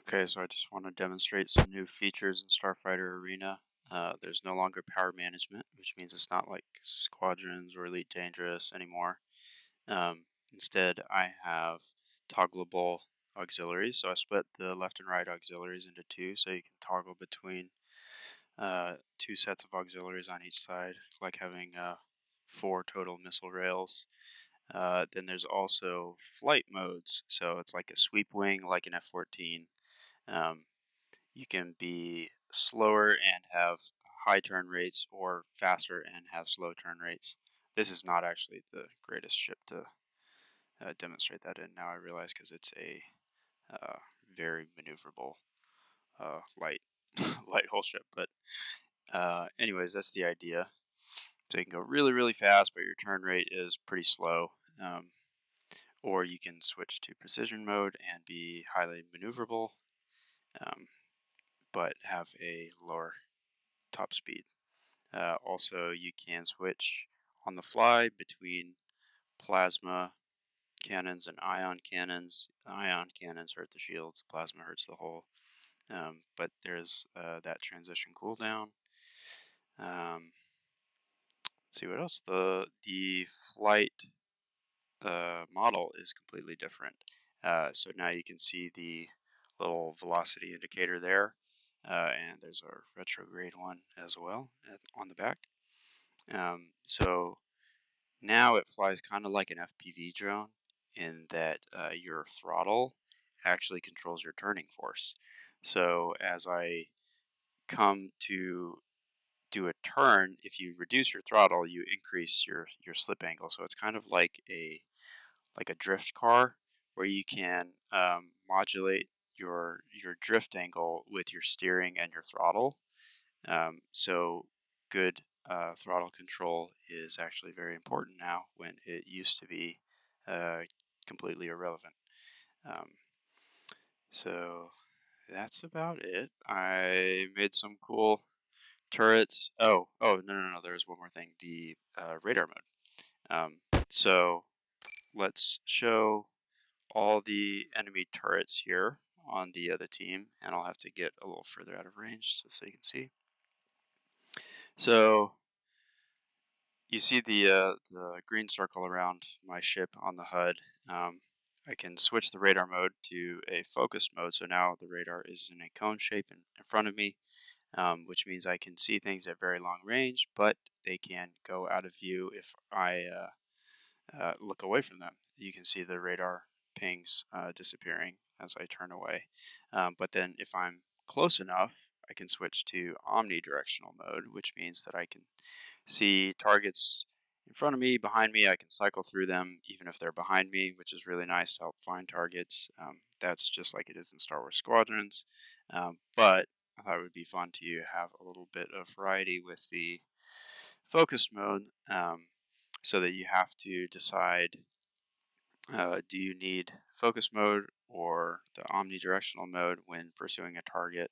Okay, so I just want to demonstrate some new features in Starfighter Arena. There's no longer power management, which means it's not like Squadrons or Elite Dangerous anymore. Instead, I have toggleable auxiliaries. So I split the left and right auxiliaries into two, so you can toggle between two sets of auxiliaries on each side, like having four total missile rails. Then there's also flight modes, so it's like a sweep wing, like an F-14. Um, you can be slower and have high turn rates, or faster and have slow turn rates. This is not actually the greatest ship to demonstrate that in now, I realize, because it's a very maneuverable light light hull ship. But anyways, that's the idea. So you can go really, really fast, but your turn rate is pretty slow. Or you can switch to precision mode and be highly maneuverable, but have a lower top speed. Also, you can switch on the fly between plasma cannons and ion cannons. Ion cannons hurt the shields, plasma hurts the hull. But there's that transition cooldown. Let's see what else. The flight model is completely different. So now you can see the little velocity indicator there, and there's a retrograde one as well on the back. So now it flies kind of like an FPV drone in that your throttle actually controls your turning force. So as I come to do a turn, if you reduce your throttle, you increase your slip angle. So it's kind of like a drift car, where you can modulate your drift angle with your steering and your throttle. So good throttle control is actually very important now, when it used to be uh, completely irrelevant. Um, so that's about it. I made some cool turrets. Oh, no. There's one more thing. The radar mode. So let's show all the enemy turrets here on the other team, and I'll have to get a little further out of range so you can see. So you see the green circle around my ship on the HUD. I can switch the radar mode to a focused mode, so now the radar is in a cone shape in front of me, which means I can see things at very long range, but they can go out of view if I look away from them. You can see the radar pings disappearing as I turn away. But then if I'm close enough, I can switch to omnidirectional mode, which means that I can see targets in front of me, behind me. I can cycle through them even if they're behind me, which is really nice to help find targets. That's just like it is in Star Wars Squadrons. But I thought it would be fun to have a little bit of variety with the focused mode, so that you have to decide, do you need focus mode or the omnidirectional mode when pursuing a target,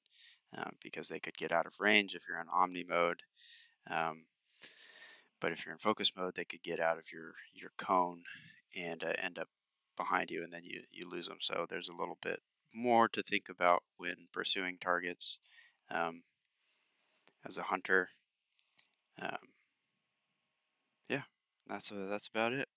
because they could get out of range if you're in omni mode. But if you're in focus mode, they could get out of your cone and end up behind you, and then you lose them. So there's a little bit more to think about when pursuing targets as a hunter. Um, yeah, that's about it.